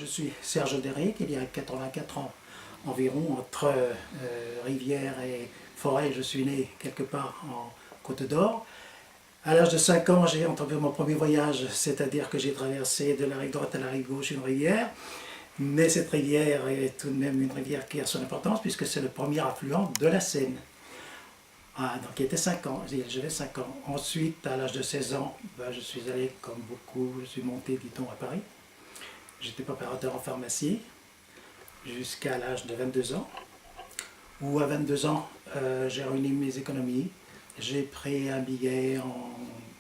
je suis Serge Déric, il y a 84 ans environ, entre rivière et forêt, je suis né quelque part en Côte d'Or. À l'âge de 5 ans, j'ai entrepris mon premier voyage, c'est-à-dire que j'ai traversé de la rive droite à la rive gauche une rivière. Mais cette rivière est tout de même une rivière qui a son importance puisque c'est le premier affluent de la Seine. Ah, donc il était 5 ans, j'avais 5 ans. Ensuite, à l'âge de 16 ans, je suis allé, comme beaucoup, je suis monté, dit-on, à Paris. J'étais préparateur en pharmacie jusqu'à l'âge de 22 ans, où à 22 ans, j'ai réuni mes économies. J'ai pris un billet en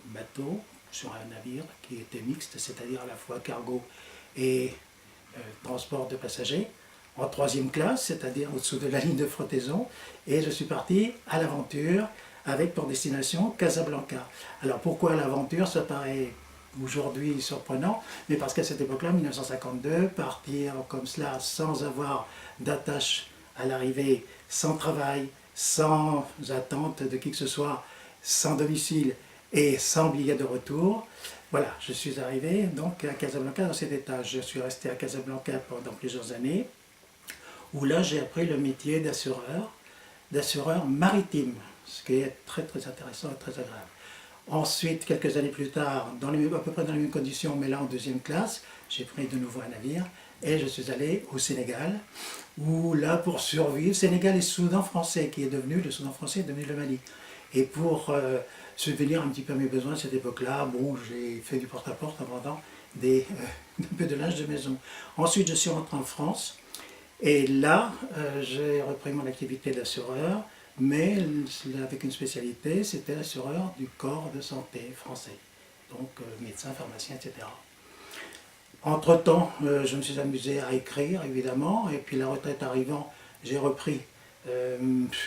bateau sur un navire qui était mixte, c'est-à-dire à la fois cargo et transport de passagers, en 3e classe, c'est-à-dire au-dessous de la ligne de flottaison, et je suis parti à l'aventure avec pour destination Casablanca. Alors pourquoi l'aventure? Ça paraît aujourd'hui surprenant, mais parce qu'à cette époque-là, 1952, partir comme cela sans avoir d'attache à l'arrivée, sans travail, sans attente de qui que ce soit, sans domicile et sans billet de retour, voilà, je suis arrivé donc à Casablanca dans cet état. Je suis resté à Casablanca pendant plusieurs années, où là j'ai appris le métier d'assureur maritime, ce qui est très très intéressant et très agréable. Ensuite, quelques années plus tard, à peu près dans les mêmes conditions, mais là en 2e classe, j'ai pris de nouveau un navire et je suis allé au Sénégal, où là pour survivre, Sénégal et Soudan français, le Soudan français est devenu le Mali. Et pour subvenir un petit peu à mes besoins à cette époque-là, bon, j'ai fait du porte-à-porte en vendant un peu de linge de maison. Ensuite, je suis rentré en France, et là, j'ai repris mon activité d'assureur, mais avec une spécialité, c'était l'assureur du corps de santé français, donc médecin, pharmacien, etc. Entre-temps, je me suis amusé à écrire, évidemment, et puis la retraite arrivant, j'ai repris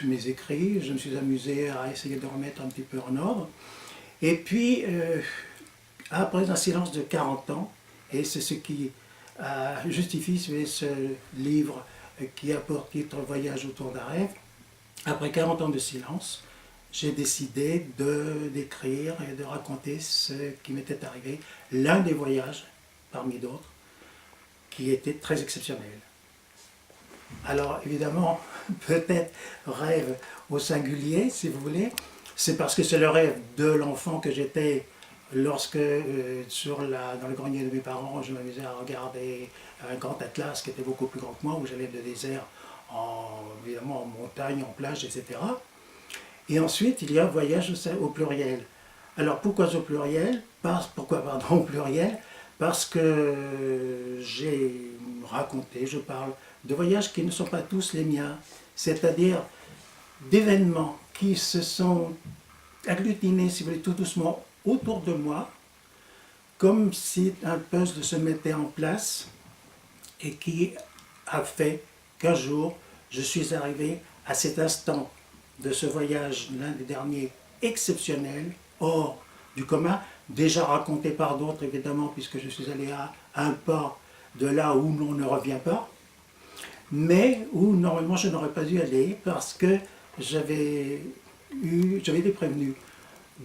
mes écrits, je me suis amusé à essayer de remettre un petit peu en ordre. Et puis, après un silence de 40 ans, et c'est ce qui justifie ce livre qui a pour titre Voyage autour d'un rêve, après 40 ans de silence, j'ai décidé d'écrire et de raconter ce qui m'était arrivé, l'un des voyages, parmi d'autres, qui était très exceptionnel. Alors évidemment, peut-être rêve au singulier, si vous voulez, c'est parce que c'est le rêve de l'enfant que j'étais lorsque, dans le grenier de mes parents, je m'amusais à regarder un grand atlas qui était beaucoup plus grand que moi, où j'allais de désert, évidemment en montagne, en plage, etc. Et ensuite, il y a voyage au pluriel. Alors pourquoi au pluriel? Pourquoi au pluriel? Parce que j'ai raconté, je parle de voyages qui ne sont pas tous les miens, c'est-à-dire d'événements qui se sont agglutinés, si vous voulez, tout doucement autour de moi, comme si un puzzle se mettait en place et qui a fait qu'un jour, je suis arrivé à cet instant de ce voyage, l'un des derniers exceptionnels, hors du commun, déjà raconté par d'autres évidemment, puisque je suis allé à un pas de là où l'on ne revient pas, mais où normalement je n'aurais pas dû aller parce que j'avais été prévenu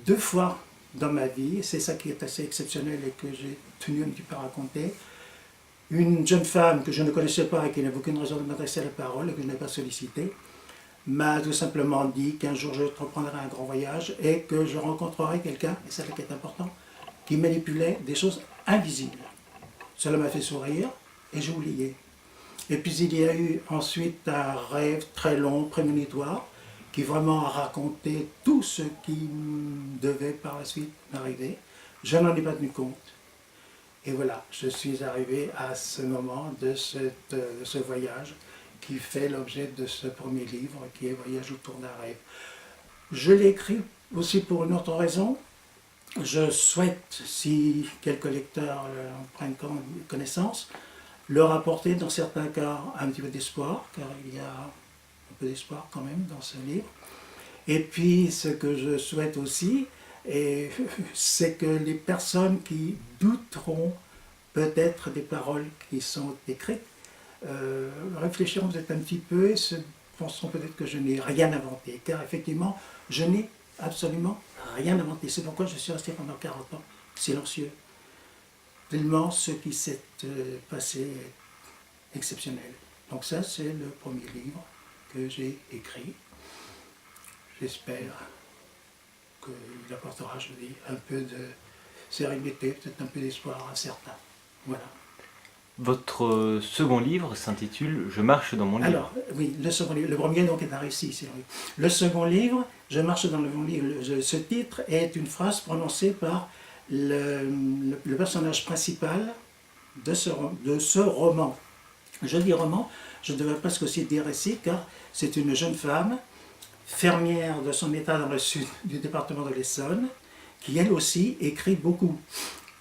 2 fois dans ma vie, c'est ça qui est assez exceptionnel et que j'ai tenu un petit peu à raconter. Une jeune femme que je ne connaissais pas et qui n'avait aucune raison de m'adresser la parole et que je n'avais pas sollicité, m'a tout simplement dit qu'un jour je reprendrai un grand voyage et que je rencontrerai quelqu'un, et c'est ça qui est important, qui manipulait des choses invisibles. Cela m'a fait sourire et j'ai oublié. Et puis il y a eu ensuite un rêve très long, prémonitoire, qui vraiment a raconté tout ce qui devait par la suite m'arriver. Je n'en ai pas tenu compte. Et voilà, je suis arrivé à ce moment de ce voyage qui fait l'objet de ce premier livre, qui est Voyage autour d'un rêve. Je l'ai écrit aussi pour une autre raison. Je souhaite, si quelques lecteurs en prennent connaissance, leur apporter dans certains cas un petit peu d'espoir, car il y a un peu d'espoir quand même dans ce livre. Et puis ce que je souhaite aussi, c'est que les personnes qui douteront peut-être des paroles qui sont écrites, réfléchiront peut-être un petit peu et se penseront peut-être que je n'ai rien inventé, car effectivement, je n'ai absolument rien inventé. C'est pourquoi je suis resté pendant 40 ans silencieux. Tellement ce qui s'est passé est exceptionnel. Donc ça, c'est le premier livre que j'ai écrit. J'espère qu'il apportera, je dis, un peu de sérénité, peut-être un peu d'espoir à certains. Voilà. Votre second livre s'intitule « Je marche dans mon livre ». Alors, oui, le second livre, le premier donc est un récit, c'est vrai. Le second livre, « Je marche dans mon livre », ce titre est une phrase prononcée par le personnage principal de ce roman. Je dis roman, je devrais presque aussi dire récit, car c'est une jeune femme, fermière de son état dans le sud du département de l'Essonne, qui elle aussi écrit beaucoup,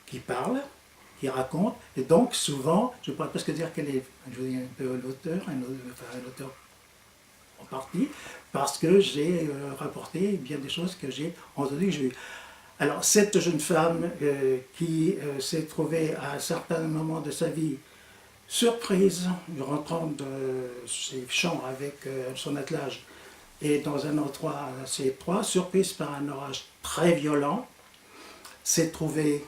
qui parle, qui raconte, et donc souvent, je pourrais presque dire qu'elle est, je dis un peu l'auteur, un auteur en partie, parce que j'ai rapporté bien des choses que j'ai entendues, que j'ai eues. Alors cette jeune femme qui s'est trouvée à un certain moment de sa vie surprise, rentrant de ses champs avec son attelage et dans un endroit assez étroit, surprise par un orage très violent, s'est trouvée,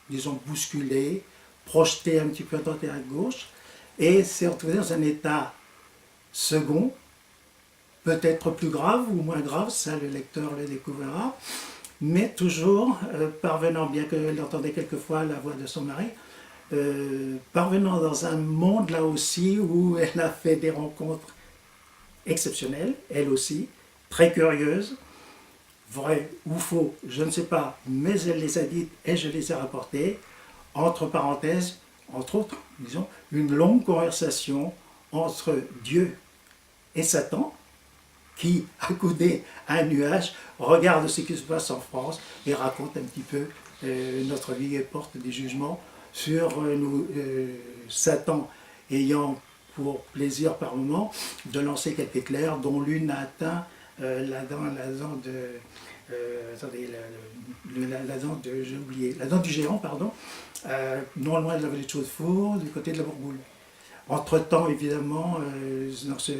disons, bousculée, projetée un petit peu à droite et à gauche, et s'est retrouvée dans un état second, peut-être plus grave ou moins grave, ça le lecteur le découvrira, mais toujours parvenant, bien qu'elle entendait quelquefois la voix de son mari, parvenant dans un monde là aussi où elle a fait des rencontres exceptionnelles, elle aussi, très curieuse, vrai ou faux, je ne sais pas, mais elle les a dites et je les ai rapportées, entre parenthèses, entre autres, disons, une longue conversation entre Dieu et Satan, qui, accoudé à un nuage, regarde ce qui se passe en France et raconte un petit peu notre vie et porte des jugements sur nous, Satan ayant pour plaisir par moment de lancer quelques éclairs dont l'une a atteint la dent j'ai oublié, la dent du géant, pardon, non loin de la vallée de Chaudefour, du côté de la Bourboule. Entre-temps, évidemment, dans ce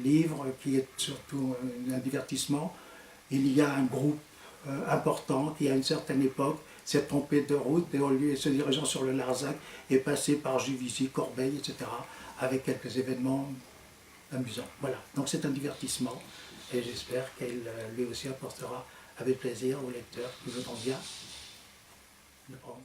livre, qui est surtout un divertissement, il y a un groupe important qui, à une certaine époque, s'est trompé de route et au lieu de se dirigeant sur le Larzac, est passé par Juvisy, Corbeil, etc., avec quelques événements amusants. Voilà, donc c'est un divertissement et j'espère qu'elle lui aussi apportera avec plaisir aux lecteurs qui voudront bien le prendre.